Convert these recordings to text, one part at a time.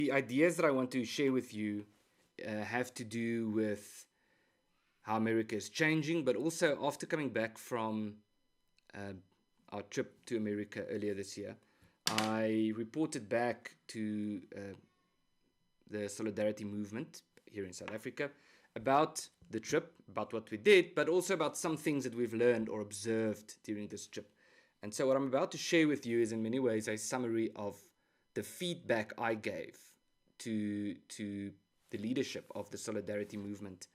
The ideas that I want to share with you have to do with how America is changing, but also after coming back from uh, our trip to America earlier this year, I reported back to the Solidarity movement here in South Africa about the trip, about what we did, but also about some things that we've learned or observed during this trip. And so what I'm about to share with you is in many ways a summary of the feedback I gave to the leadership of the Solidarity movement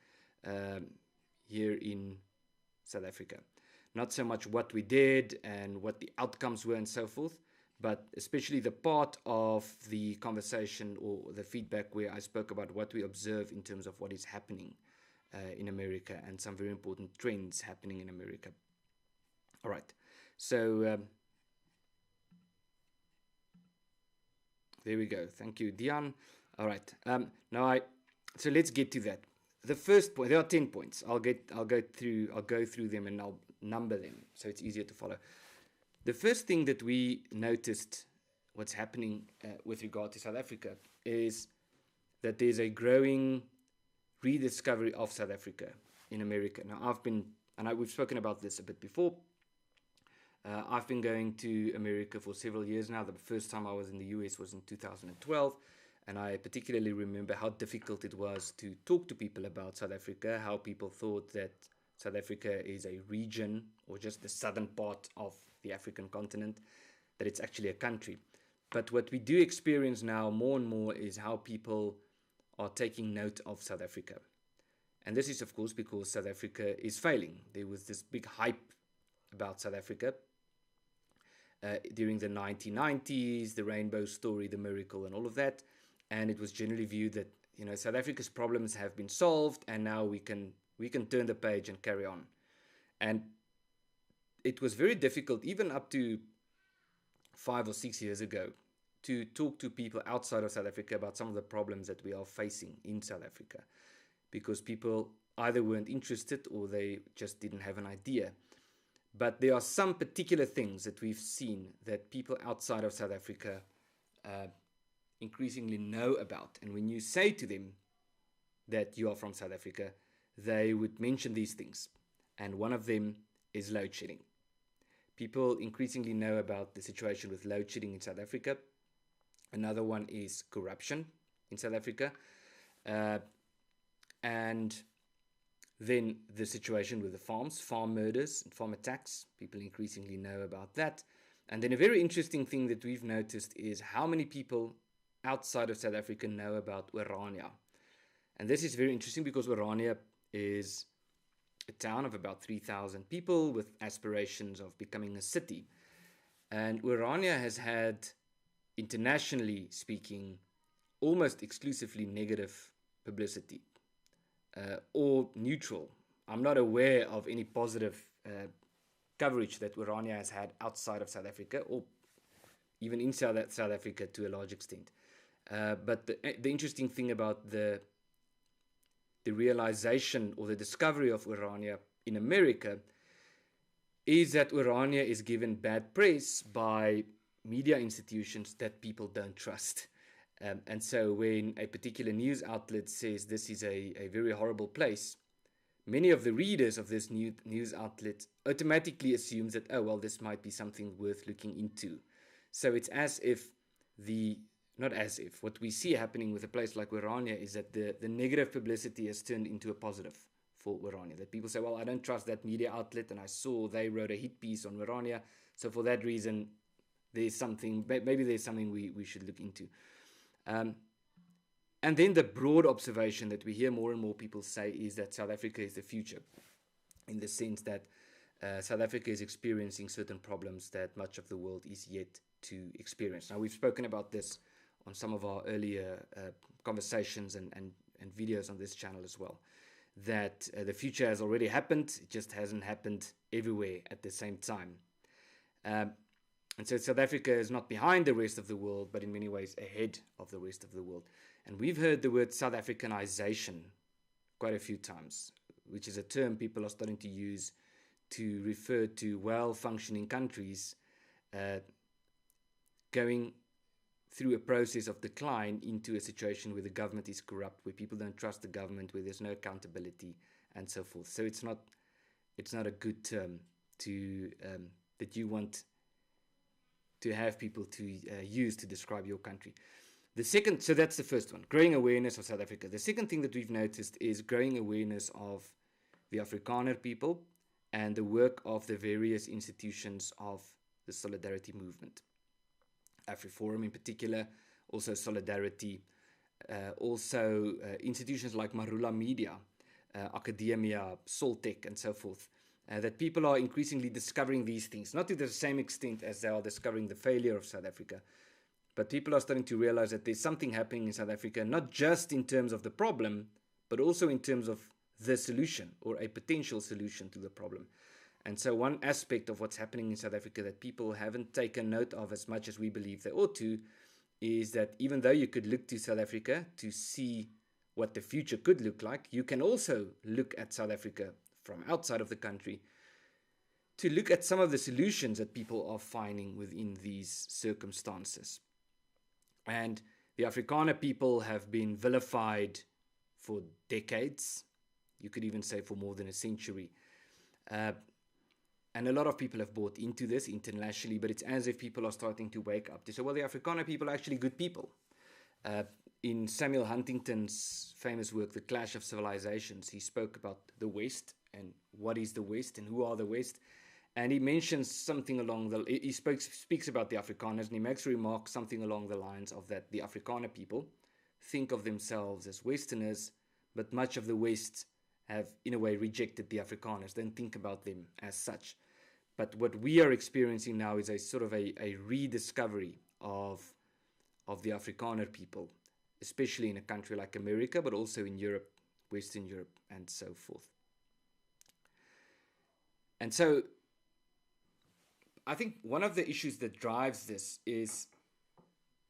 here in South Africa. Not so much what we did and what the outcomes were and so forth, but especially the part of the conversation or the feedback where I spoke about what we observe in terms of what is happening in America and some very important trends happening in America. All right, so there we go. Thank you, Dion. All right, so let's get to that. The first point, there are 10 points. I'll go through them and I'll number them so it's easier to follow. The first thing that we noticed what's happening with regard to South Africa is that there's a growing rediscovery of South Africa in America. Now, we've spoken about this a bit before. I've been going to America for several years now. The first time I was in the US was in 2012. And I particularly remember how difficult it was to talk to people about South Africa, how people thought that South Africa is a region or just the southern part of the African continent, that it's actually a country. But what we do experience now more and more is how people are taking note of South Africa. And this is, of course, because South Africa is failing. There was this big hype about South Africa during the 1990s, the rainbow story, the miracle, and all of that. And it was generally viewed that, South Africa's problems have been solved and now we can turn the page and carry on. And it was very difficult, even up to 5 or 6 years ago, to talk to people outside of South Africa about some of the problems that we are facing in South Africa, because people either weren't interested or they just didn't have an idea. But there are some particular things that we've seen that people outside of South Africa increasingly know about. And when you say to them that you are from South Africa, they would mention these things. And one of them is load shedding. People increasingly know about the situation with load shedding in South Africa. Another one is corruption in South Africa. And then the situation with the farm murders and farm attacks. People increasingly know about that. And then a very interesting thing that we've noticed is how many people outside of South Africa know about Orania. And this is very interesting because Orania is a town of about 3,000 people with aspirations of becoming a city. And Orania has had, internationally speaking, almost exclusively negative publicity or neutral. I'm not aware of any positive coverage that Orania has had outside of South Africa or even in South Africa to a large extent. But the interesting thing about the realization or the discovery of Orania in America is that Orania is given bad press by media institutions that people don't trust. And so when a particular news outlet says this is a very horrible place, many of the readers of this news outlet automatically assumes that, oh, well, this might be something worth looking into. So it's as if what we see happening with a place like Orania is that the negative publicity has turned into a positive for Orania. That people say, well, I don't trust that media outlet, and I saw they wrote a hit piece on Orania, so for that reason, maybe there's something we should look into. And then the broad observation that we hear more and more people say is that South Africa is the future, in the sense that South Africa is experiencing certain problems that much of the world is yet to experience. Now, we've spoken about this on some of our earlier conversations and videos on this channel as well, that the future has already happened, it just hasn't happened everywhere at the same time. And so South Africa is not behind the rest of the world, but in many ways ahead of the rest of the world. And we've heard the word South Africanization quite a few times, which is a term people are starting to use to refer to well-functioning countries going through a process of decline into a situation where the government is corrupt, where people don't trust the government, where there's no accountability, and so forth. So it's not a good term to that you want to have people to use to describe your country. The second, so that's the first one, growing awareness of South Africa. The second thing that we've noticed is growing awareness of the Afrikaner people and the work of the various institutions of the solidarity movement. AfriForum in particular, also Solidarity, also institutions like Marula Media, Academia, Soltech, and so forth, that people are increasingly discovering these things, not to the same extent as they are discovering the failure of South Africa, but people are starting to realize that there's something happening in South Africa, not just in terms of the problem, but also in terms of the solution or a potential solution to the problem. And so one aspect of what's happening in South Africa that people haven't taken note of as much as we believe they ought to is that even though you could look to South Africa to see what the future could look like, you can also look at South Africa from outside of the country to look at some of the solutions that people are finding within these circumstances. And the Afrikaner people have been vilified for decades. You could even say for more than a century. And a lot of people have bought into this internationally, but it's as if people are starting to wake up to say, well, the Afrikaner people are actually good people. In Samuel Huntington's famous work, The Clash of Civilizations, he spoke about the West and what is the West and who are the West. And he mentions something along the, he speaks about the Afrikaners, and he makes a remark something along the lines of that the Afrikaner people think of themselves as Westerners, but much of the West have, in a way, rejected the Afrikaners, don't think about them as such. But what we are experiencing now is a sort of a rediscovery of the Afrikaner people, especially in a country like America, but also in Europe, Western Europe, and so forth. And so I think one of the issues that drives this is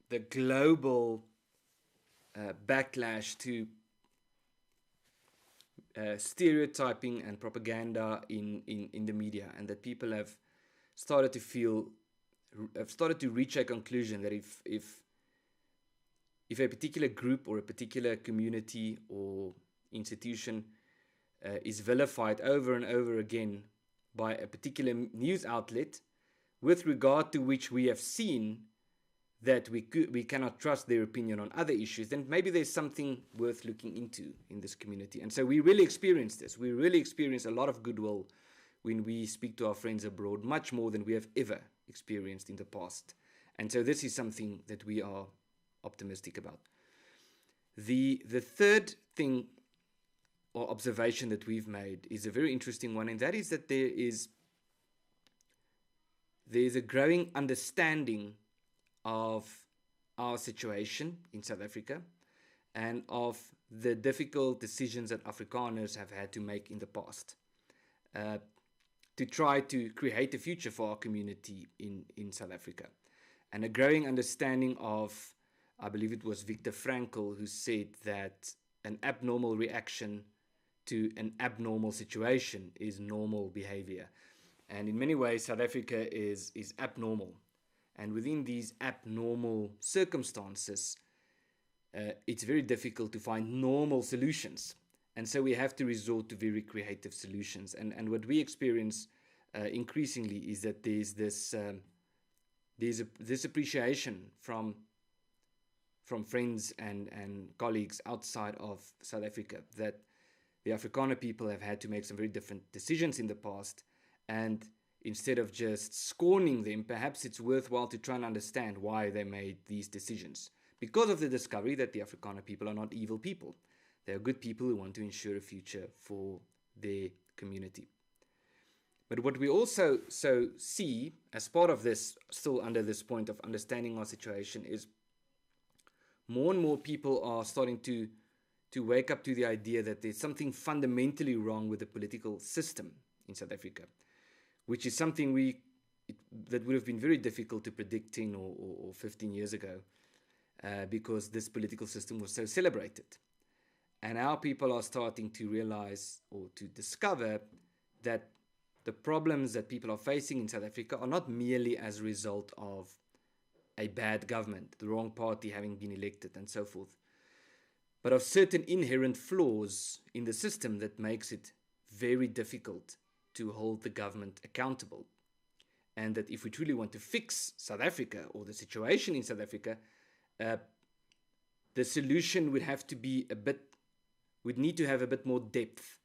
the global backlash to stereotyping and propaganda in the media, and that people have started to reach a conclusion that if a particular group or a particular community or institution is vilified over and over again by a particular news outlet, with regard to which we have seen that we cannot trust their opinion on other issues, then maybe there's something worth looking into in this community. And so we really experience this. We really experience a lot of goodwill when we speak to our friends abroad, much more than we have ever experienced in the past. And so this is something that we are optimistic about. The third thing or observation that we've made is a very interesting one, and that is that there's a growing understanding of our situation in South Africa and of the difficult decisions that Afrikaners have had to make in the past to try to create a future for our community in South Africa. And a growing understanding of, I believe it was Viktor Frankl who said that an abnormal reaction to an abnormal situation is normal behavior. And in many ways, South Africa is abnormal. And within these abnormal circumstances, it's very difficult to find normal solutions. And so we have to resort to very creative solutions. And what we experience increasingly is that there's this appreciation from friends and colleagues outside of South Africa that the Afrikaner people have had to make some very different decisions in the past. And instead of just scorning them, perhaps it's worthwhile to try and understand why they made these decisions. Because of the discovery that the Afrikaner people are not evil people. They are good people who want to ensure a future for their community. But what we also see as part of this, still under this point of understanding our situation, is more and more people are starting to wake up to the idea that there's something fundamentally wrong with the political system in South Africa, which is something that would have been very difficult to predict 10 or 15 years ago because this political system was so celebrated. And now people are starting to realize or to discover that the problems that people are facing in South Africa are not merely as a result of a bad government, the wrong party having been elected, and so forth, but of certain inherent flaws in the system that makes it very difficult to hold the government accountable. And that if we truly want to fix South Africa or the situation in South Africa, the solution would have to be would need to have a bit more depth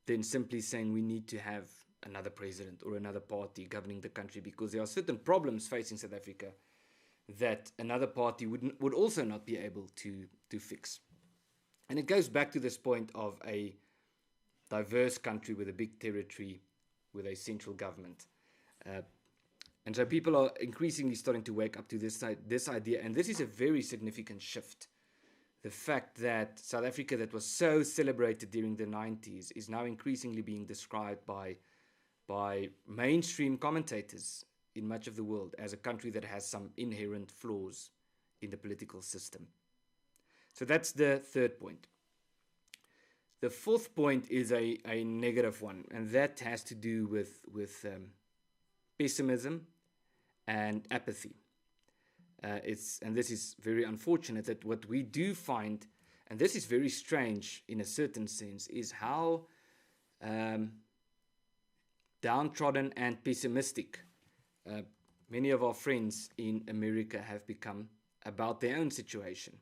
than simply saying we need to have another president or another party governing the country, because there are certain problems facing South Africa that another party would also not be able to fix. And it goes back to this point of a diverse country with a big territory, with a central government. And so people are increasingly starting to wake up to this idea, and this is a very significant shift. The fact that South Africa, that was so celebrated during the 90s, is now increasingly being described by mainstream commentators in much of the world as a country that has some inherent flaws in the political system. So that's the third point. The fourth point is a negative one, and that has to do with pessimism and apathy. And this is very unfortunate, that what we do find, and this is very strange in a certain sense, is how downtrodden and pessimistic many of our friends in America have become about their own situation.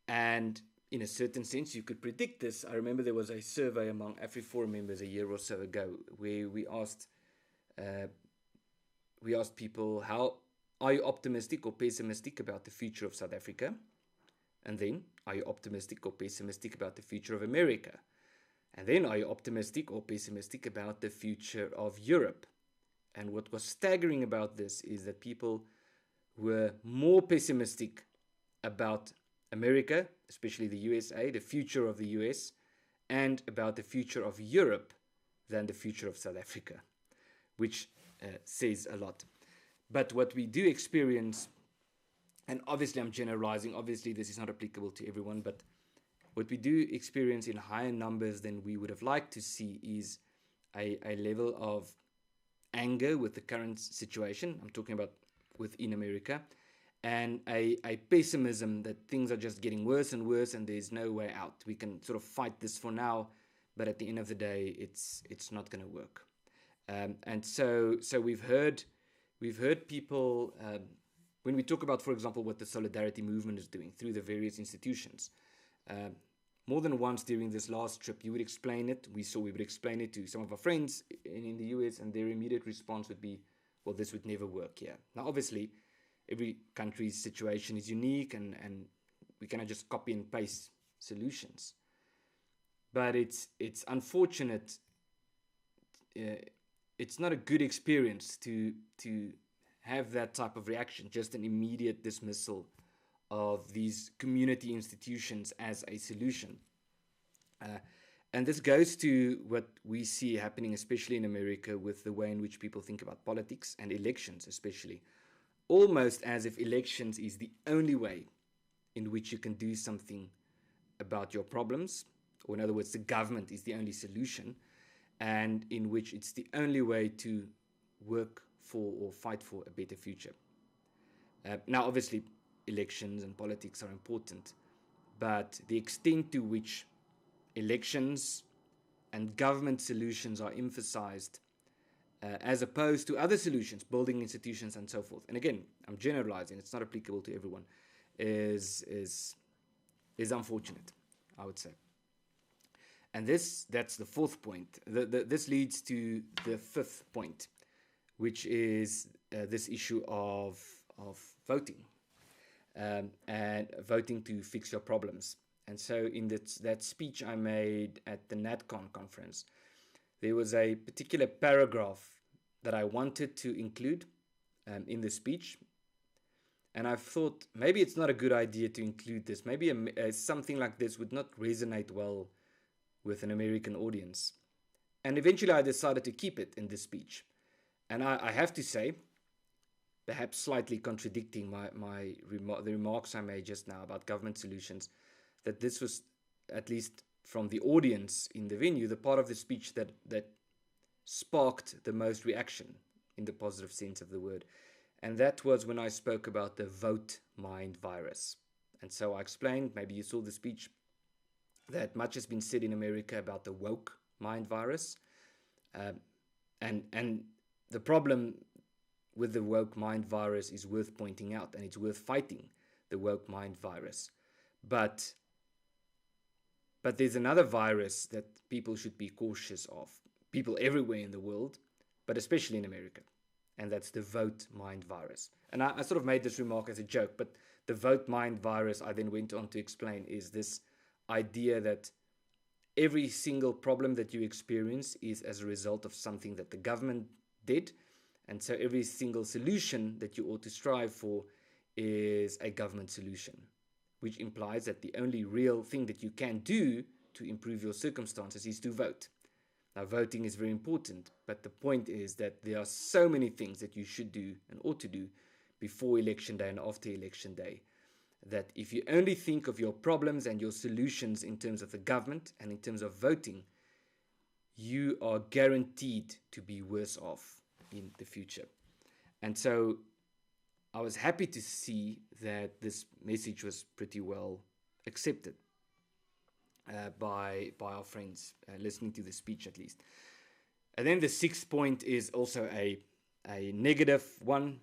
And in a certain sense, you could predict this. I remember there was a survey among AfriForum members a year or so ago where we asked people, how are you optimistic or pessimistic about the future of South Africa? And then, are you optimistic or pessimistic about the future of America? And then, are you optimistic or pessimistic about the future of Europe? And what was staggering about this is that people were more pessimistic about America, especially the USA, the future of the US, and about the future of Europe than the future of South Africa, which says a lot. But what we do experience, and obviously I'm generalizing, obviously this is not applicable to everyone, but what we do experience in higher numbers than we would have liked to see is a level of anger with the current situation. I'm talking about within America, and a pessimism that things are just getting worse and worse and there's no way out. We can sort of fight this for now, but at the end of the day, it's not going to work. And so we've heard people, when we talk about, for example, what the Solidarity Movement is doing through the various institutions, more than once during this last trip, you would explain it. We would explain it to some of our friends in the US, and their immediate response would be, well, this would never work here. Now, obviously, every country's situation is unique, and we cannot just copy and paste solutions. But it's unfortunate. It's not a good experience to have that type of reaction, just an immediate dismissal of these community institutions as a solution. And this goes to what we see happening, especially in America, with the way in which people think about politics and elections especially, almost as if elections is the only way in which you can do something about your problems, or in other words, the government is the only solution, and in which it's the only way to work for or fight for a better future. Now, obviously, elections and politics are important, but the extent to which elections and government solutions are emphasized as opposed to other solutions, building institutions and so forth. And again, I'm generalizing, it's not applicable to everyone, is unfortunate, I would say. And that's the fourth point. This leads to the fifth point, which is this issue of voting and voting to fix your problems. And so in that speech I made at the NatCon conference, there was a particular paragraph that I wanted to include in the speech. And I thought maybe it's not a good idea to include this. Maybe something like this would not resonate well with an American audience. And eventually I decided to keep it in this speech. And I have to say, perhaps slightly contradicting the remarks I made just now about government solutions, that this was, at least from the audience in the venue, the part of the speech that sparked the most reaction, in the positive sense of the word. And that was when I spoke about the vote mind virus. And so I explained, maybe you saw the speech, that much has been said in America about the woke mind virus. And the problem with the woke mind virus is worth pointing out, and it's worth fighting the woke mind virus. But there's another virus that people should be cautious of, people everywhere in the world, but especially in America, and that's the vote mind virus. And I sort of made this remark as a joke, but the vote mind virus, I then went on to explain, is this idea that every single problem that you experience is as a result of something that the government did. And so every single solution that you ought to strive for is a government solution, which implies that the only real thing that you can do to improve your circumstances is to vote. Now, voting is very important, but the point is that there are so many things that you should do and ought to do before election day and after election day, that if you only think of your problems and your solutions in terms of the government and in terms of voting, you are guaranteed to be worse off in the future. And so I was happy to see that this message was pretty well accepted by our friends listening to the speech, at least. And then the sixth point is also a negative one.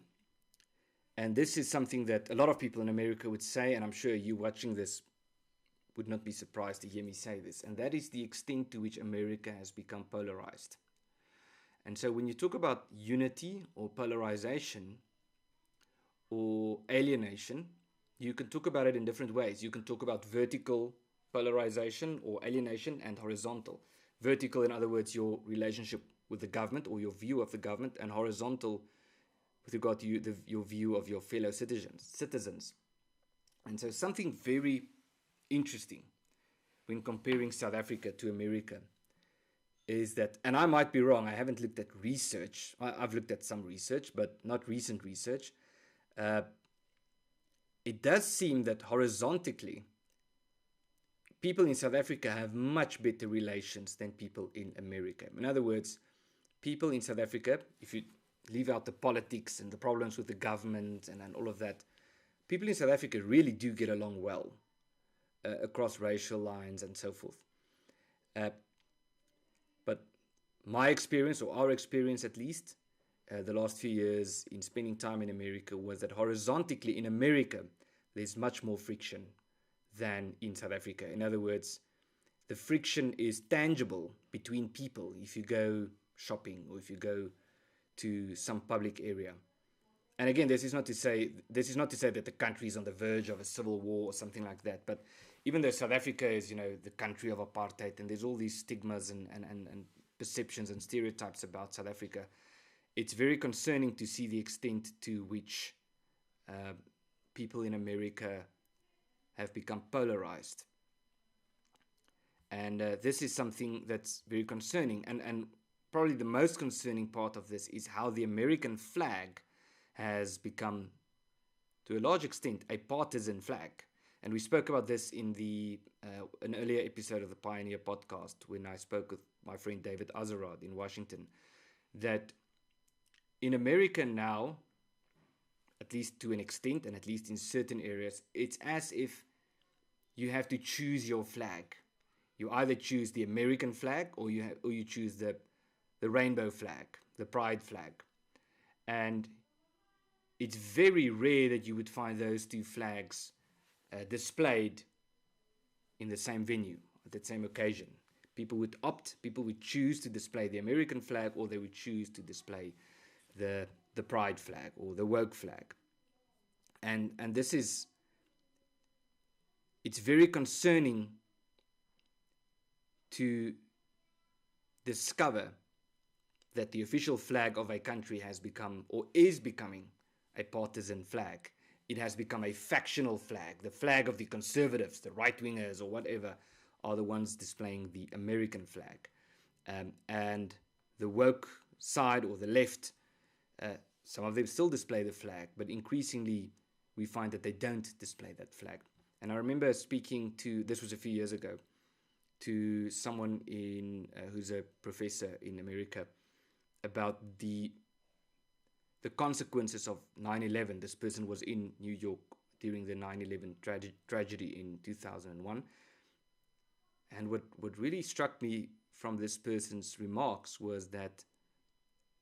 And this is something that a lot of people in America would say, and I'm sure you watching this would not be surprised to hear me say this, and that is the extent to which America has become polarized. And so when you talk about unity or polarization or alienation, you can talk about it in different ways. You can talk about vertical polarization or alienation and horizontal. Vertical, in other words, your relationship with the government or your view of the government, and horizontal with regard to your view of your fellow citizens. And so something very interesting when comparing South Africa to America is that, and I might be wrong, I haven't looked at research. I've looked at some research, but not recent research. It does seem that horizontally, people in South Africa have much better relations than people in America. In other words, people in South Africa, if you leave out the politics and the problems with the government and all of that, people in South Africa really do get along well across racial lines and so forth. But my experience, or our experience at least, the last few years in spending time in America, was that horizontally in America, there's much more friction than in South Africa. In other words, the friction is tangible between people if you go shopping or if you go to some public area. And again, this is not to say that the country is on the verge of a civil war or something like that. But even though South Africa is, the country of apartheid, and there's all these stigmas and perceptions and stereotypes about South Africa, it's very concerning to see the extent to which people in America have become polarized. And this is something that's very concerning. And probably the most concerning part of this is how the American flag has become, to a large extent, a partisan flag. And we spoke about this in an earlier episode of the Pioneer podcast when I spoke with my friend David Azarad in Washington, that in America now, at least to an extent and at least in certain areas, it's as if you have to choose your flag. You either choose the American flag or you choose the rainbow flag, the pride flag. And it's very rare that you would find those two flags displayed in the same venue, at the same occasion. People would choose to display the American flag, or they would choose to display the pride flag or the woke flag. And this is, it's very concerning to discover that the official flag of a country has become, or is becoming, a partisan flag. It has become a factional flag. The flag of the conservatives, the right-wingers or whatever, are the ones displaying the American flag. And the woke side or the left, some of them still display the flag, but increasingly we find that they don't display that flag. And I remember speaking to, this was a few years ago, to someone who's a professor in America about the the consequences of 9/11. This person was in New York during the 9/11 tragedy in 2001. And what really struck me from this person's remarks was that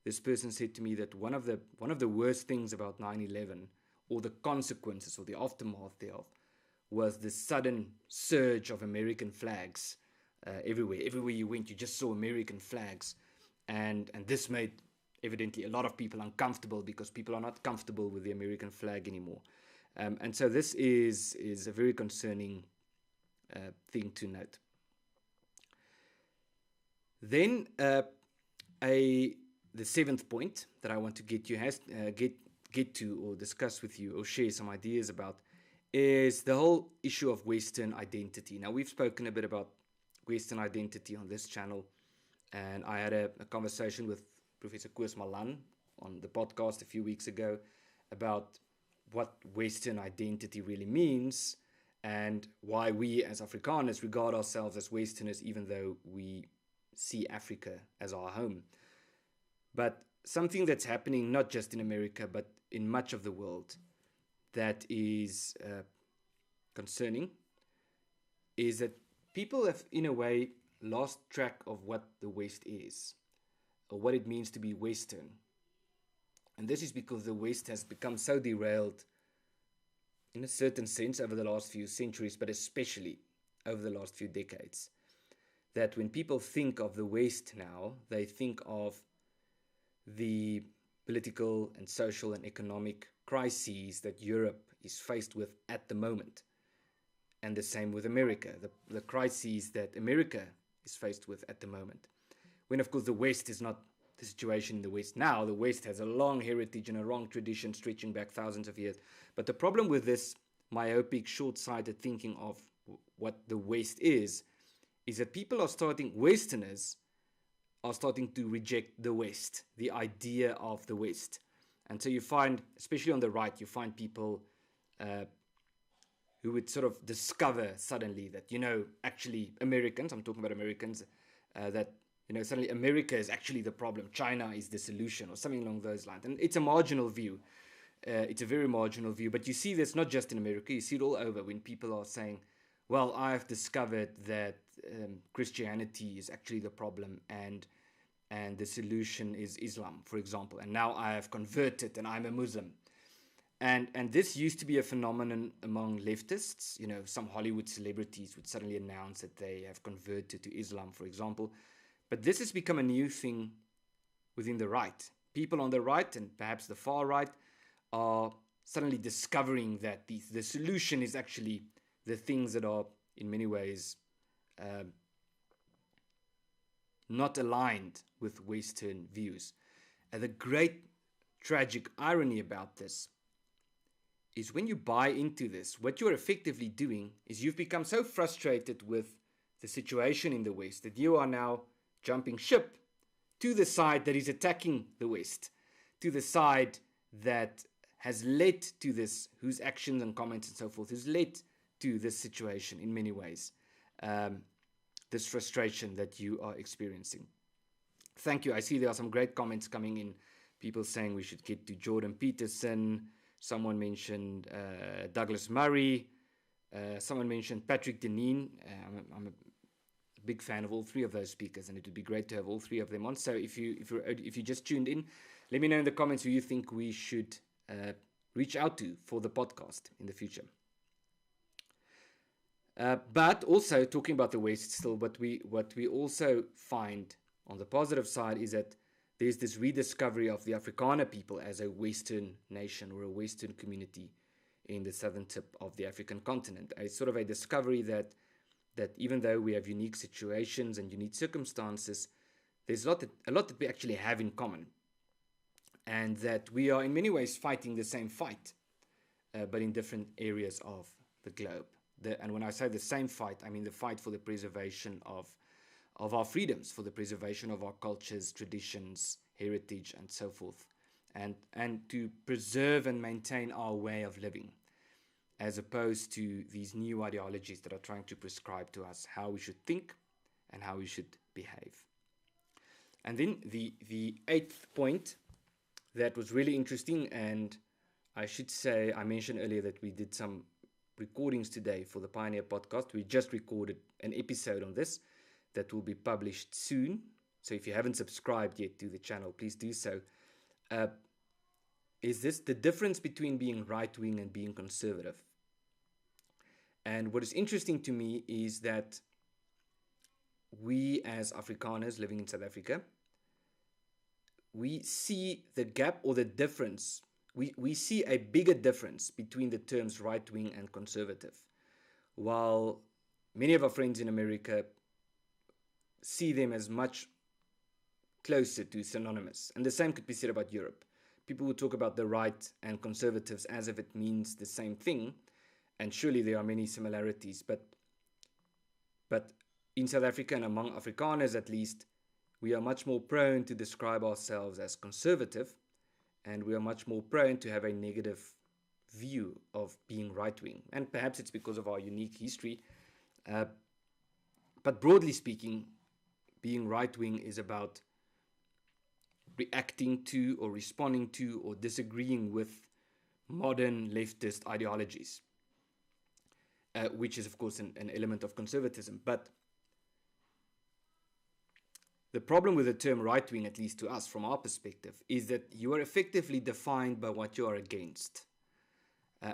this person said to me that one of the worst things about 9/11, or the consequences or the aftermath thereof, was the sudden surge of American flags everywhere. Everywhere you went, you just saw American flags. And this made evidently a lot of people uncomfortable, because people are not comfortable with the American flag anymore. And so this is a very concerning thing to note. Then the seventh point that I want to get to or discuss with you or share some ideas about is the whole issue of Western identity. Now, we've spoken a bit about Western identity on this channel, and I had a conversation with Professor Koos Malan on the podcast a few weeks ago about what Western identity really means and why we as Afrikaners regard ourselves as Westerners, even though we see Africa as our home. But something that's happening not just in America, but in much of the world that is concerning is that people have, in a way, lost track of what the West is, or what it means to be Western. And this is because the West has become so derailed in a certain sense over the last few centuries, but especially over the last few decades, that when people think of the West now, they think of the political and social and economic crises that Europe is faced with at the moment. And the same with America, the crises that America is faced with at the moment. When, of course, the West is not the situation in the West now. The West has a long heritage and a long tradition stretching back thousands of years. But the problem with this myopic, short-sighted thinking of what the West is that people are starting, Westerners are starting to reject the West, the idea of the West. And so you find, especially on the right, you find people who would sort of discover suddenly that, actually Americans, I'm talking about Americans, that, suddenly America is actually the problem, China is the solution, or something along those lines. And it's a marginal view. It's a very marginal view. But you see this not just in America, you see it all over when people are saying, well, I've discovered that Christianity is actually the problem and the solution is Islam, for example. And now I have converted and I'm a Muslim. And this used to be a phenomenon among leftists. Some Hollywood celebrities would suddenly announce that they have converted to Islam, for example. But this has become a new thing within the right. People on the right and perhaps the far right are suddenly discovering that the solution is actually the things that are in many ways not aligned with Western views. And the great tragic irony about this is when you buy into this, what you're effectively doing is you've become so frustrated with the situation in the West that you are now jumping ship to the side that is attacking the West, to the side that has led to this, whose actions and comments and so forth has led to this situation in many ways, this frustration that you are experiencing. Thank you. I see there are some great comments coming in, people saying we should get to Jordan Peterson. Someone mentioned Douglas Murray. Someone mentioned Patrick Deneen. I'm a big fan of all three of those speakers, and it would be great to have all three of them on. So if you just tuned in, let me know in the comments who you think we should reach out to for the podcast in the future. But also talking about the West still, what we also find on the positive side is that there's this rediscovery of the Afrikaner people as a Western nation or a Western community in the southern tip of the African continent. It's sort of a discovery that even though we have unique situations and unique circumstances, there's a lot that we actually have in common, and that we are in many ways fighting the same fight, but in different areas of the globe. And when I say the same fight, I mean the fight for the preservation of our freedoms, for the preservation of our cultures, traditions, heritage, and so forth, and to preserve and maintain our way of living, as opposed to these new ideologies that are trying to prescribe to us how we should think and how we should behave. And then the eighth point that was really interesting. And I should say, I mentioned earlier that we did some recordings today for the Pioneer podcast. We just recorded an episode on this that will be published soon. So if you haven't subscribed yet to the channel, please do so. Is this the difference between being right-wing and being conservative? And what is interesting to me is that we as Afrikaners living in South Africa, we see the gap or the difference. We see a bigger difference between the terms right-wing and conservative, while many of our friends in America see them as much closer to synonymous. And the same could be said about Europe. People will talk about the right and conservatives as if it means the same thing, and surely there are many similarities, but in South Africa and among Afrikaners at least, we are much more prone to describe ourselves as conservative, and we are much more prone to have a negative view of being right-wing. And perhaps it's because of our unique history. But broadly speaking, being right-wing is about reacting to or responding to or disagreeing with modern leftist ideologies, which is, of course, an element of conservatism. But the problem with the term right-wing, at least to us, from our perspective, is that you are effectively defined by what you are against,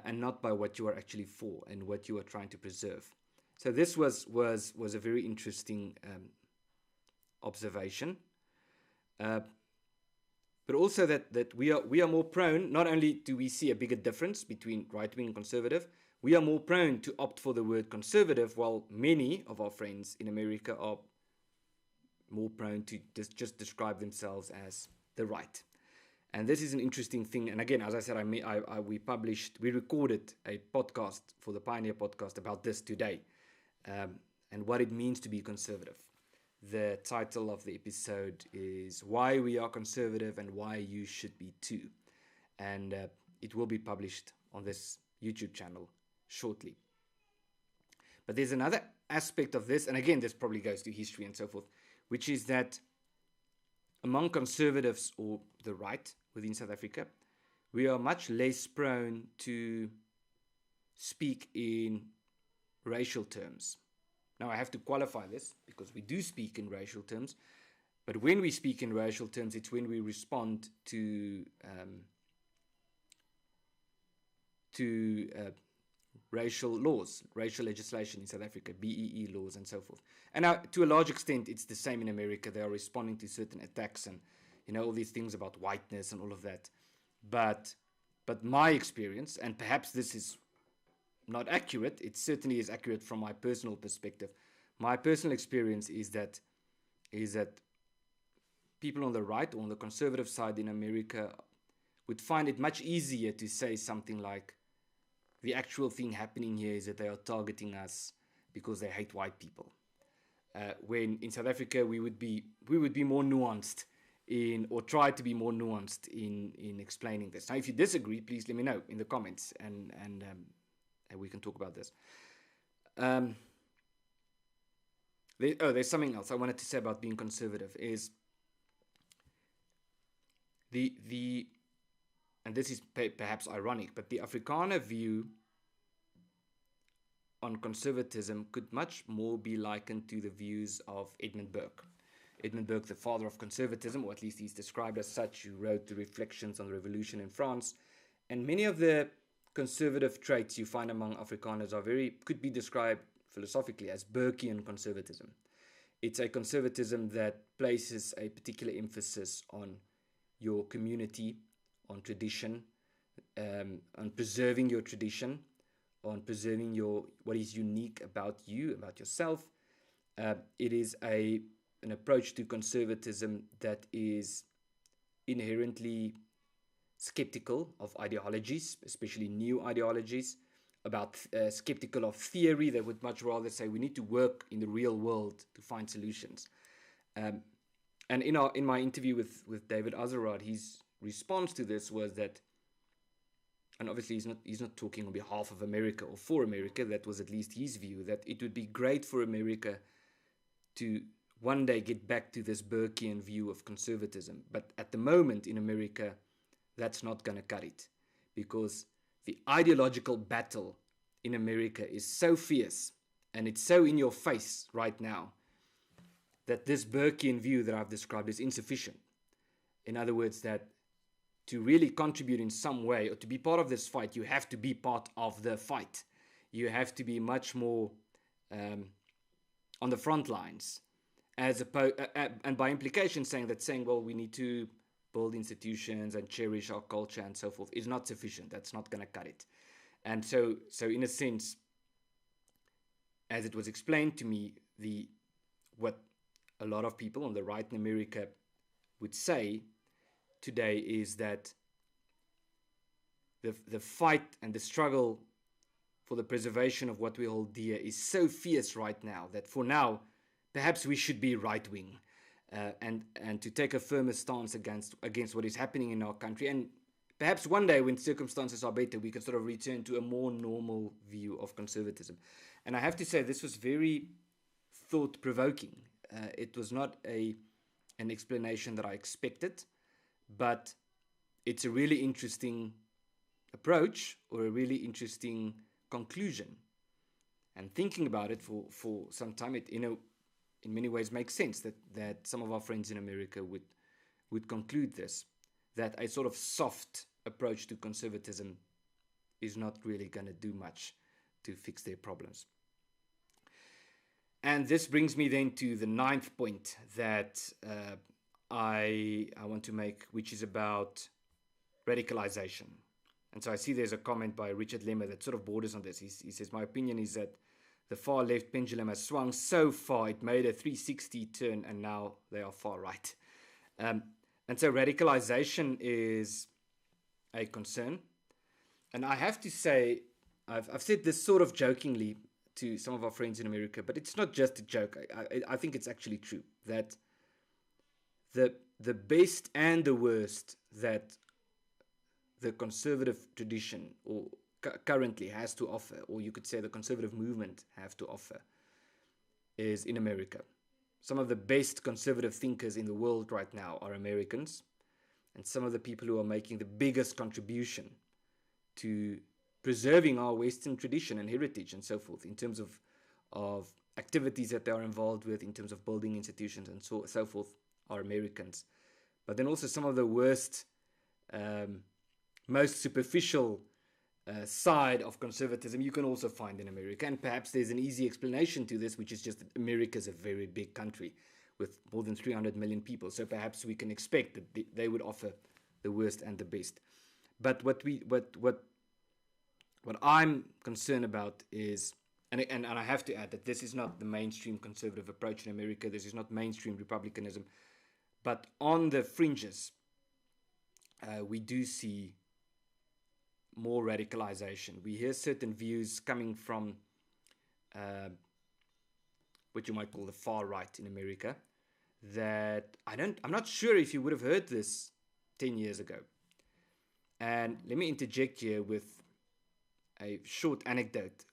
and not by what you are actually for and what you are trying to preserve. So this was a very interesting observation. But also that we are more prone, not only do we see a bigger difference between right-wing and conservative, we are more prone to opt for the word conservative, while many of our friends in America are more prone to just describe themselves as the right. And this is an interesting thing. And again, as I said, we recorded a podcast for the Pioneer podcast about this today, and what it means to be conservative. The title of the episode is Why We Are Conservative and Why You Should Be Too. And it will be published on this YouTube channel shortly. But there's another aspect of this, and again, this probably goes to history and so forth, which is that among conservatives or the right within South Africa, we are much less prone to speak in racial terms. Now, I have to qualify this because we do speak in racial terms, but when we speak in racial terms, it's when we respond to racial laws, racial legislation in South Africa, BEE laws and so forth. And now, to a large extent, it's the same in America. They are responding to certain attacks and, all these things about whiteness and all of that. But my experience, and perhaps this is not accurate, it certainly is accurate from my personal perspective. My personal experience is that people on the right or on the conservative side in America would find it much easier to say something like, the actual thing happening here is that they are targeting us because they hate white people. When in South Africa we would be more nuanced or try to be more nuanced in explaining this. Now, if you disagree, please let me know in the comments, and we can talk about this. There's something else I wanted to say about being conservative is and this is perhaps ironic, but the Afrikaner view on conservatism could much more be likened to the views of Edmund Burke. Edmund Burke, the father of conservatism, or at least he's described as such, who wrote the Reflections on the Revolution in France. And many of the conservative traits you find among Afrikaners could be described philosophically as Burkean conservatism. It's a conservatism that places a particular emphasis on your community, on tradition, on preserving your tradition, on preserving what is unique about you, about yourself. It is an approach to conservatism that is inherently skeptical of ideologies, especially new ideologies, skeptical of theory. They would much rather say we need to work in the real world to find solutions. And in my interview with David Azerrad, his response to this was that, and obviously he's not talking on behalf of America or for America, that was at least his view, that it would be great for America to one day get back to this Burkean view of conservatism. But at the moment in America, that's not going to cut it, because the ideological battle in America is so fierce and it's so in your face right now that this Burkean view that I've described is insufficient. In other words, that to really contribute in some way or to be part of this fight, you have to be part of the fight. You have to be much more on the front lines, as and by implication saying, well, we need to build institutions and cherish our culture and so forth is not sufficient. That's not going to cut it. And so in a sense, as it was explained to me, what a lot of people on the right in America would say today is that the fight and the struggle for the preservation of what we hold dear is so fierce right now that for now, perhaps we should be right-wing and to take a firmer stance against what is happening in our country. And perhaps one day when circumstances are better, we can sort of return to a more normal view of conservatism. And I have to say, this was very thought-provoking. It was not an explanation that I expected, but it's a really interesting approach or a really interesting conclusion. And thinking about it for some time, it in many ways makes sense that some of our friends in America would conclude this, that a sort of soft approach to conservatism is not really going to do much to fix their problems. And this brings me then to the 9th point that I want to make, which is about radicalisation. And so I see there's a comment by Richard Lemmer that sort of borders on this. He says, my opinion is that the far left pendulum has swung so far, it made a 360 turn, and now they are far right. And so radicalisation is a concern. And I have to say, I've said this sort of jokingly to some of our friends in America, but it's not just a joke. I think it's actually true that the best and the worst that the conservative tradition or currently has to offer, or you could say the conservative movement have to offer, is in America. Some of the best conservative thinkers in the world right now are Americans, and some of the people who are making the biggest contribution to preserving our Western tradition and heritage and so forth in terms of activities that they are involved with, in terms of building institutions and so forth, are Americans. But then also some of the worst, most superficial side of conservatism you can also find in America. And perhaps there's an easy explanation to this, which is just that America is a very big country with more than 300 million people. So perhaps we can expect that they would offer the worst and the best. But what I'm concerned about is, and I have to add that this is not the mainstream conservative approach in America. This is not mainstream republicanism. But on the fringes, we do see more radicalization. We hear certain views coming from what you might call the far right in America that I'm not sure if you would have heard this 10 years ago. And let me interject here with a short anecdote.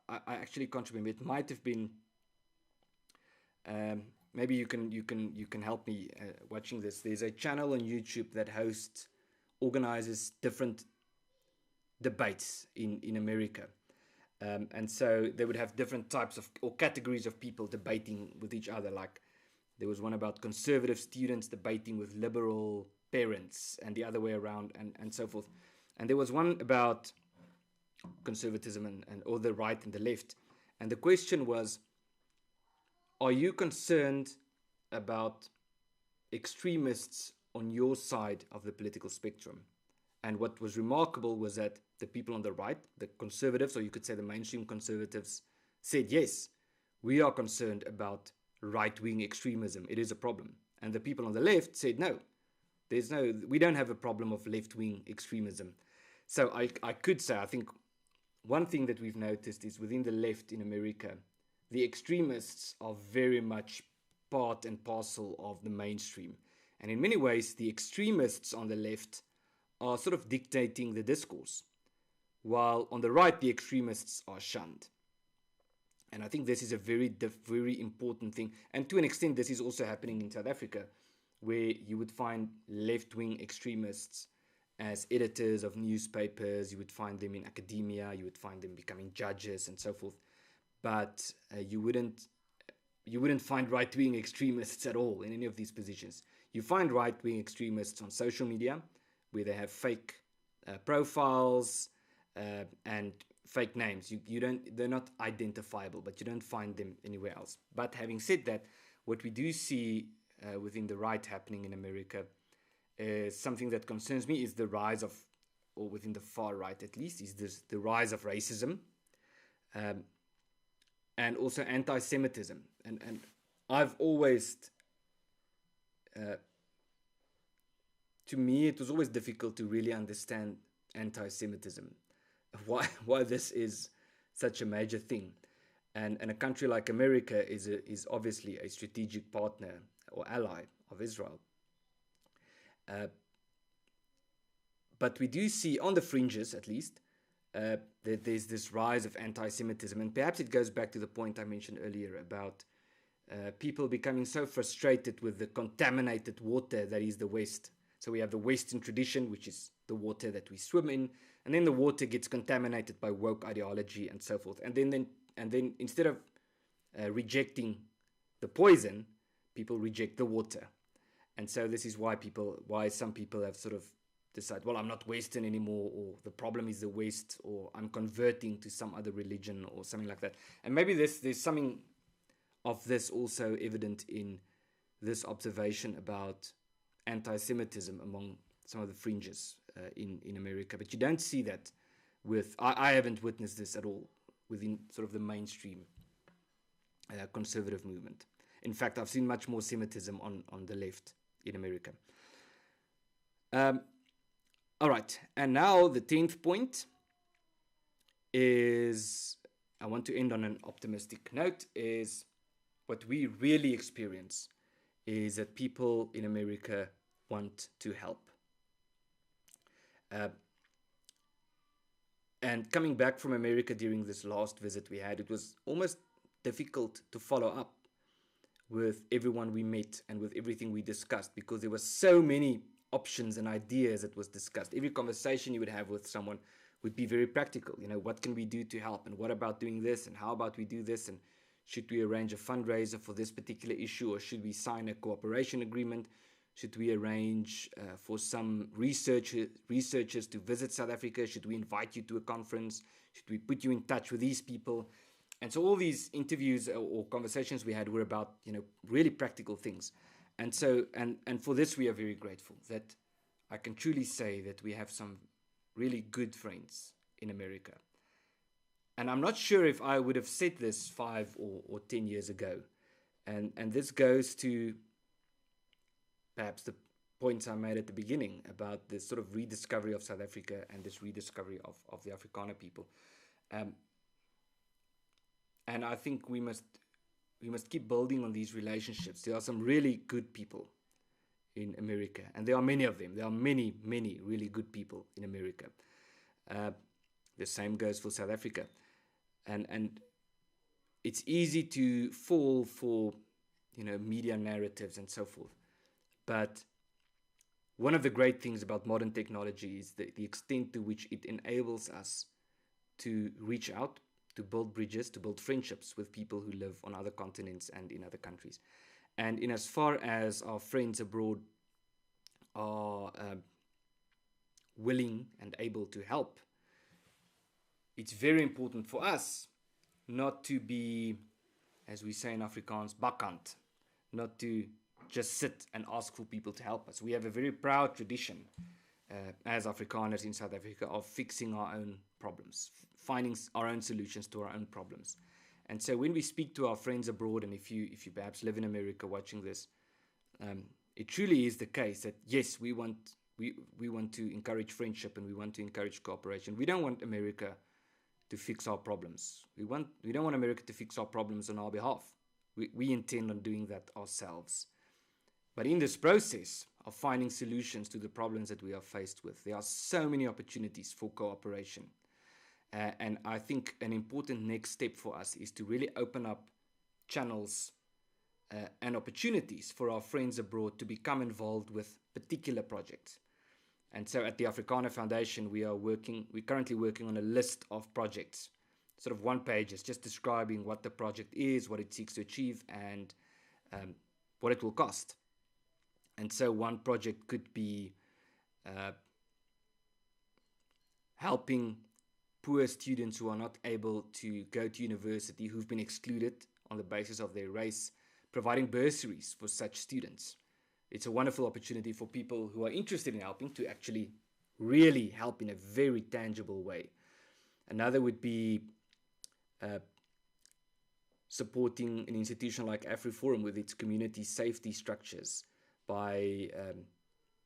I actually contributed. It might have been. Maybe you can help me watching this. There's a channel on YouTube that organizes different debates in America, and so they would have different types of or categories of people debating with each other. Like there was one about conservative students debating with liberal parents, and the other way around, and so forth. And there was one about conservatism and or the right and the left, and the question was, are you concerned about extremists on your side of the political spectrum? And what was remarkable was that the people on the right, the conservatives, or you could say the mainstream conservatives, said, yes, we are concerned about right-wing extremism. It is a problem. And the people on the left said, no, we don't have a problem of left-wing extremism. So I could say, I think one thing that we've noticed is within the left in America, the extremists are very much part and parcel of the mainstream. And in many ways, the extremists on the left are sort of dictating the discourse, while on the right, the extremists are shunned. And I think this is a very, very important thing. And to an extent, this is also happening in South Africa, where you would find left-wing extremists as editors of newspapers. You would find them in academia. You would find them becoming judges and so forth. But you wouldn't find right-wing extremists at all in any of these positions. You find right-wing extremists on social media, where they have fake profiles and fake names. They're not identifiable, but you don't find them anywhere else. But having said that, what we do see within the right happening in America is something that concerns me, is the rise of, or within the far right at least, is the rise of racism. And also anti-Semitism. And I've always, to me, it was always difficult to really understand anti-Semitism, why this is such a major thing. And a country like America is obviously a strategic partner or ally of Israel. But we do see, on the fringes at least, that there's this rise of anti-Semitism. And perhaps it goes back to the point I mentioned earlier about people becoming so frustrated with the contaminated water that is the West. So we have the Western tradition, which is the water that we swim in, and then the water gets contaminated by woke ideology and so forth. And then instead of rejecting the poison, people reject the water. And so this is why some people have sort of decide, well, I'm not Western anymore, or the problem is the West, or I'm converting to some other religion or something like that. And maybe there's something of this also evident in this observation about anti-Semitism among some of the fringes in America. But you don't see that I haven't witnessed this at all within sort of the mainstream conservative movement. In fact, I've seen much more Semitism on the left in America. All right, and now the 10th point is, I want to end on an optimistic note, is what we really experience is that people in America want to help. And coming back from America during this last visit we had, it was almost difficult to follow up with everyone we met and with everything we discussed, because there were so many options and ideas that was discussed. Every conversation you would have with someone would be very practical. You know, what can we do to help? And what about doing this? And how about we do this? And should we arrange a fundraiser for this particular issue? Or should we sign a cooperation agreement? Should we arrange for some researchers to visit South Africa? Should we invite you to a conference? Should we put you in touch with these people? And so all these interviews or conversations we had were about, you know, really practical things. And so, and for this, we are very grateful that I can truly say that we have some really good friends in America. And I'm not sure if I would have said this 5 or 10 years ago. And this goes to perhaps the points I made at the beginning about this sort of rediscovery of South Africa and this rediscovery of the Afrikaner people. And I think we must keep building on these relationships. There are some really good people in America, and there are many of them. There are many, many really good people in America. The same goes for South Africa. And it's easy to fall for, you know, media narratives and so forth. But one of the great things about modern technology is the extent to which it enables us to reach out, to build bridges, to build friendships with people who live on other continents and in other countries. And in as far as our friends abroad are willing and able to help, it's very important for us not to be, as we say in Afrikaans, bakkant, not to just sit and ask for people to help us. We have a very proud tradition as Afrikaners in South Africa of fixing our own problems, finding our own solutions to our own problems. And so when we speak to our friends abroad, and if you perhaps live in America watching this, it truly is the case that yes, we want to encourage friendship and we want to encourage cooperation. We don't want America to fix our problems. We don't want America to fix our problems on our behalf. We intend on doing that ourselves. But in this process of finding solutions to the problems that we are faced with, there are so many opportunities for cooperation. And I think an important next step for us is to really open up channels and opportunities for our friends abroad to become involved with particular projects. And so at the Afrikaner Foundation, we're currently working on a list of projects, sort of one pages, just describing what the project is, what it seeks to achieve, and what it will cost. And so one project could be helping poor students who are not able to go to university, who've been excluded on the basis of their race, providing bursaries for such students. It's a wonderful opportunity for people who are interested in helping to actually really help in a very tangible way. Another would be supporting an institution like AfriForum with its community safety structures by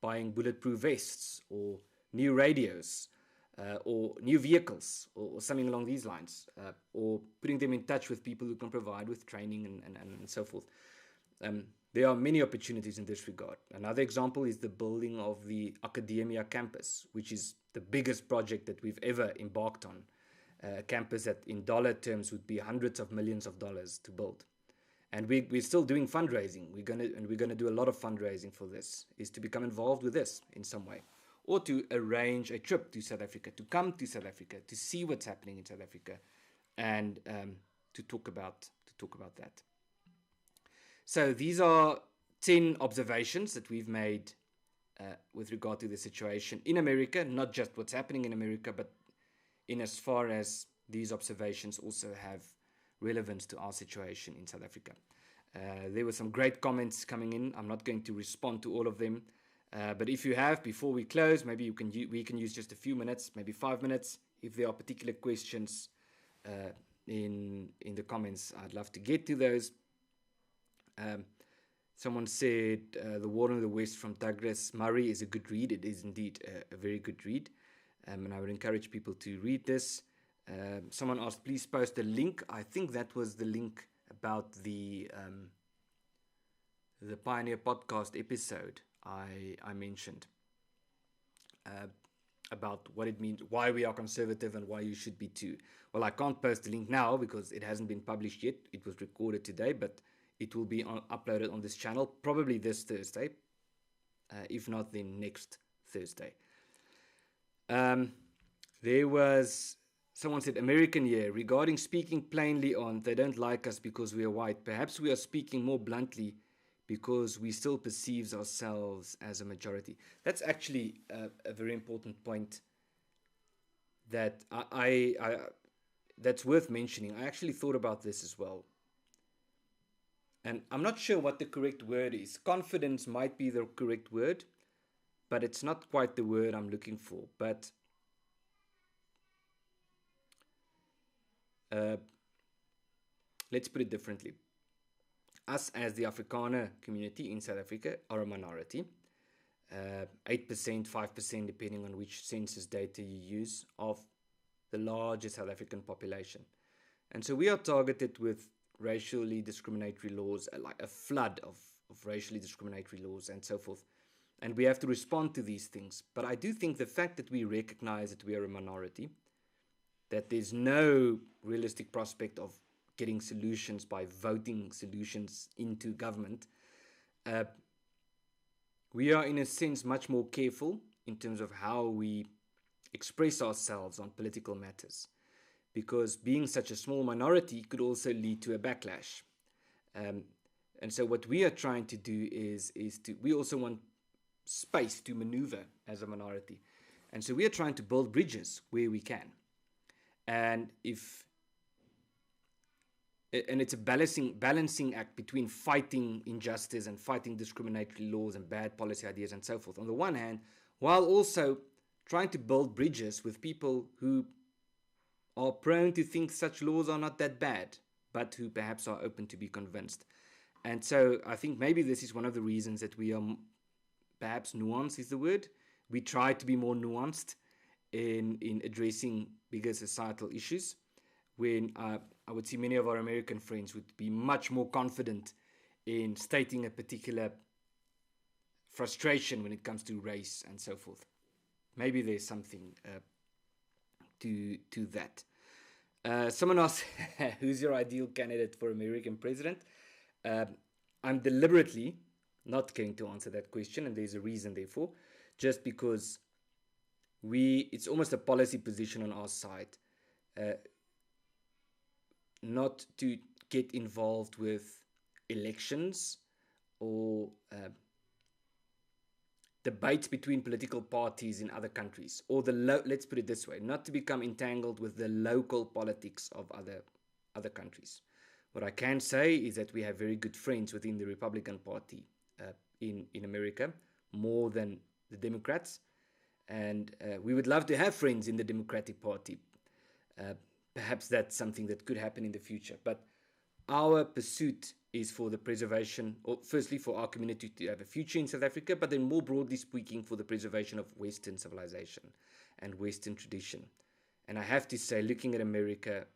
buying bulletproof vests or new radios or new vehicles or something along these lines, or putting them in touch with people who can provide with training and so forth. There are many opportunities in this regard. Another example is the building of the Academia campus, which is the biggest project that we've ever embarked on. A campus that in dollar terms would be hundreds of millions of dollars to build. And we're still doing fundraising. We're gonna do a lot of fundraising for this, is to become involved with this in some way, or to arrange a trip to South Africa, to come to South Africa, to see what's happening in South Africa, and to talk about that. So these are 10 observations that we've made with regard to the situation in America, not just what's happening in America, but in as far as these observations also have relevance to our situation in South Africa. There were some great comments coming in. I'm not going to respond to all of them, but if you have, before we close, maybe we can use just a few minutes, maybe 5 minutes. If there are particular questions in the comments, I'd love to get to those. Someone said The War in the West from Douglas Murray is a good read. It is indeed a very good read, and I would encourage people to read this. Someone asked, please post a link. I think that was the link about the Pioneer podcast episode I mentioned, about what it means, why we are conservative and why you should be too. Well, I can't post the link now because it hasn't been published yet. It was recorded today, but it will be uploaded on this channel probably this Thursday, if not then next Thursday. There was, someone said, American year, regarding speaking plainly on they don't like us because we are white. Perhaps we are speaking more bluntly because we still perceive ourselves as a majority. That's actually a very important point that I that's worth mentioning. I actually thought about this as well. And I'm not sure what the correct word is. Confidence might be the correct word, but it's not quite the word I'm looking for. But let's put it differently. Us as the Afrikaner community in South Africa are a minority. 8%, 5%, depending on which census data you use, of the larger South African population. And so we are targeted with racially discriminatory laws, like a flood of racially discriminatory laws and so forth. And we have to respond to these things. But I do think the fact that we recognize that we are a minority, that there's no realistic prospect of getting solutions by voting solutions into government, we are in a sense much more careful in terms of how we express ourselves on political matters, because being such a small minority could also lead to a backlash. And so what we are trying to do is we also want space to maneuver as a minority. And so we are trying to build bridges where we can. And it's a balancing act between fighting injustice and fighting discriminatory laws and bad policy ideas and so forth on the one hand, while also trying to build bridges with people who are prone to think such laws are not that bad, but who perhaps are open to be convinced. And so I think maybe this is one of the reasons that we are, perhaps nuance is the word, we try to be more nuanced in addressing bigger societal issues, when I would see many of our American friends would be much more confident in stating a particular frustration when it comes to race and so forth. Maybe there's something to that. Someone asked, who's your ideal candidate for American president? I'm deliberately not going to answer that question, and there's a reason therefore, just because it's almost a policy position on our side not to get involved with elections or debates between political parties in other countries, or let's put it this way, not to become entangled with the local politics of other countries. What I can say is that we have very good friends within the Republican Party in America, more than the Democrats, and we would love to have friends in the Democratic Party. Perhaps that's something that could happen in the future. But our pursuit is for the preservation, or firstly for our community to have a future in South Africa, but then more broadly speaking for the preservation of Western civilization and Western tradition. And I have to say, looking at America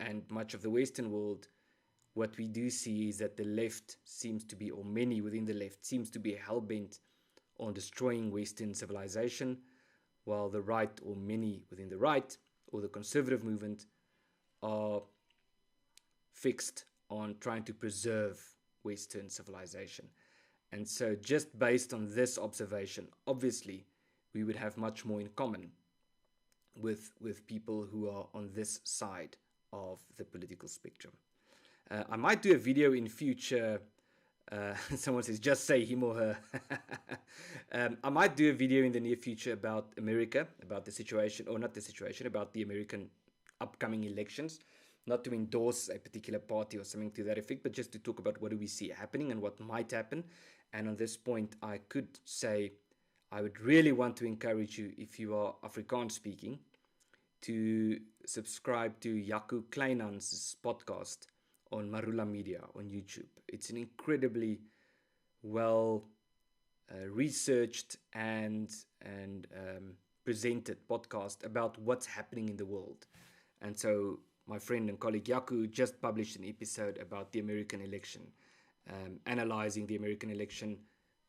and much of the Western world, what we do see is that the left seems to be, or many within the left, seems to be hell-bent on destroying Western civilization, while the right, or many within the right, or the conservative movement, are fixed on trying to preserve Western civilization. And so just based on this observation, obviously, we would have much more in common with people who are on this side of the political spectrum. I might do a video in future. Someone says, just say him or her. I might do a video in the near future about America, about the situation, or not the situation, about the American upcoming elections. Not to endorse a particular party or something to that effect, but just to talk about what do we see happening and what might happen. And on this point, I could say I would really want to encourage you, if you are Afrikaans speaking, to subscribe to Jaco Kleinhans's podcast on Marula Media on YouTube. It's an incredibly well researched and presented podcast about what's happening in the world. And so my friend and colleague Jaco just published an episode about the American election, analyzing the American election,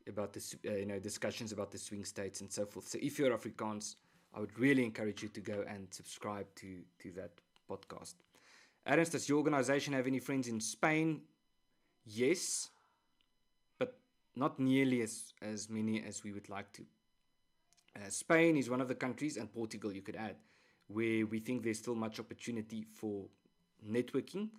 about the discussions about the swing states and so forth. So if you're Afrikaans, I would really encourage you to go and subscribe to that podcast. Ernst, does your organization have any friends in Spain? Yes, but not nearly as many as we would like to. Spain is one of the countries, and Portugal you could add, where we think there's still much opportunity for networking,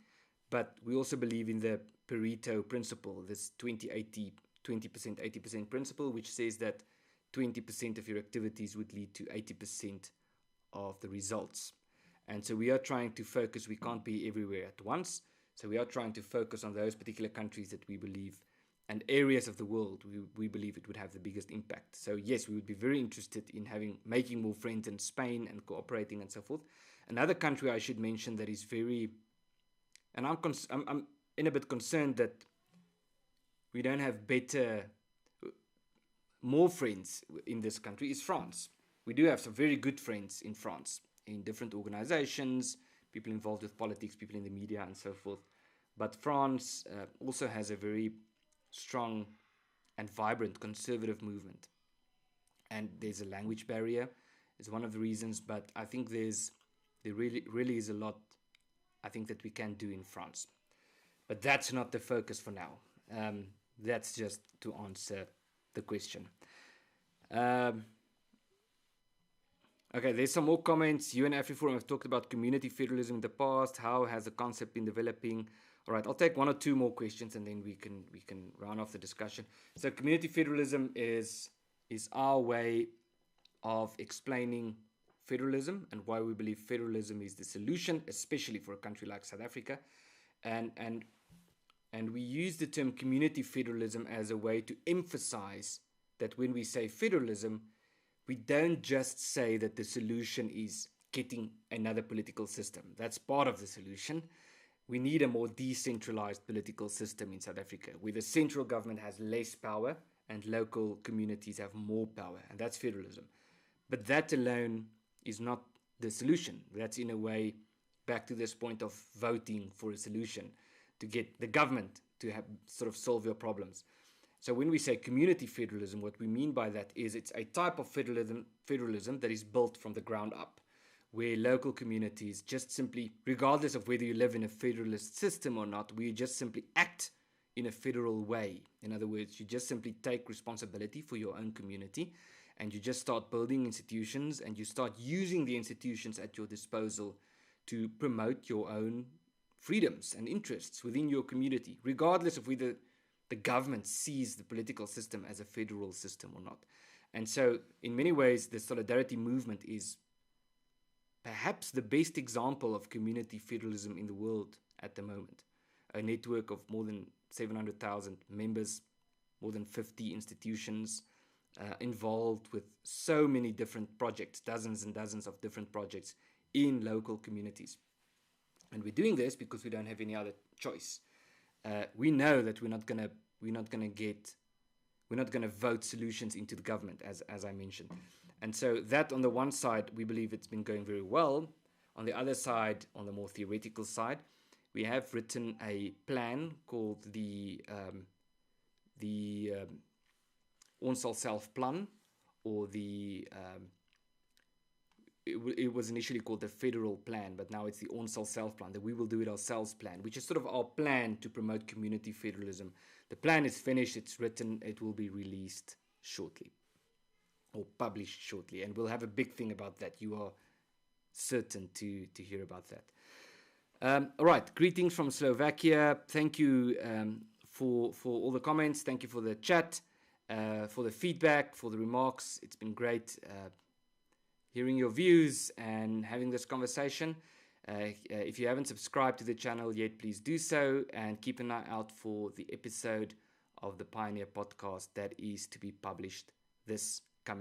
but we also believe in the Pareto principle, this 20%, 80% principle, which says that 20% of your activities would lead to 80% of the results. And so we are trying to focus, we can't be everywhere at once, so we are trying to focus on those particular countries that we believe, and areas of the world we believe it would have the biggest impact. So yes, we would be very interested in making more friends in Spain and cooperating and so forth. Another country I should mention that is very, and I'm in a bit concerned that we don't have more friends in this country, is France. We do have some very good friends in France, in different organizations, people involved with politics, people in the media and so forth. But France also has a very strong and vibrant conservative movement. And there's a language barrier, is one of the reasons, but I think there really is a lot, I think, that we can do in France. But that's not the focus for now. That's just to answer the question. Okay, there's some more comments. You and AfriForum have talked about community federalism in the past. How has the concept been developing? All right, I'll take one or two more questions and then we can round off the discussion. So community federalism is our way of explaining federalism and why we believe federalism is the solution, especially for a country like South Africa. And we use the term community federalism as a way to emphasize that when we say federalism, we don't just say that the solution is getting another political system. That's part of the solution. We need a more decentralized political system in South Africa, where the central government has less power and local communities have more power, and that's federalism. But that alone is not the solution. That's, in a way, back to this point of voting for a solution to get the government to sort of solve your problems. So when we say community federalism, what we mean by that is it's a type of federalism that is built from the ground up, where local communities just simply, regardless of whether you live in a federalist system or not, we just simply act in a federal way. In other words, you just simply take responsibility for your own community and you just start building institutions, and you start using the institutions at your disposal to promote your own freedoms and interests within your community, regardless of whether the government sees the political system as a federal system or not. And so, in many ways, the solidarity movement is perhaps the best example of community federalism in the world at the moment. A network of more than 700,000 members, more than 50 institutions, involved with so many different projects, dozens and dozens of different projects in local communities. And we're doing this because we don't have any other choice. We know that we're not gonna vote solutions into the government, as I mentioned. And so that on the one side, we believe it's been going very well. On the other side, on the more theoretical side, we have written a plan called the Ons Self Plan, or it was initially called the Federal Plan, but now it's the Ons Self Plan, the We Will Do It Ourselves plan, which is sort of our plan to promote community federalism. The plan is finished, it's written, it will be released shortly, or published shortly, and we'll have a big thing about that. You are certain to hear about that. All right, greetings from Slovakia. Thank you for all the comments. Thank you for the chat, for the feedback, for the remarks. It's been great hearing your views and having this conversation. If you haven't subscribed to the channel yet, please do so, and keep an eye out for the episode of the Pioneer podcast that is to be published this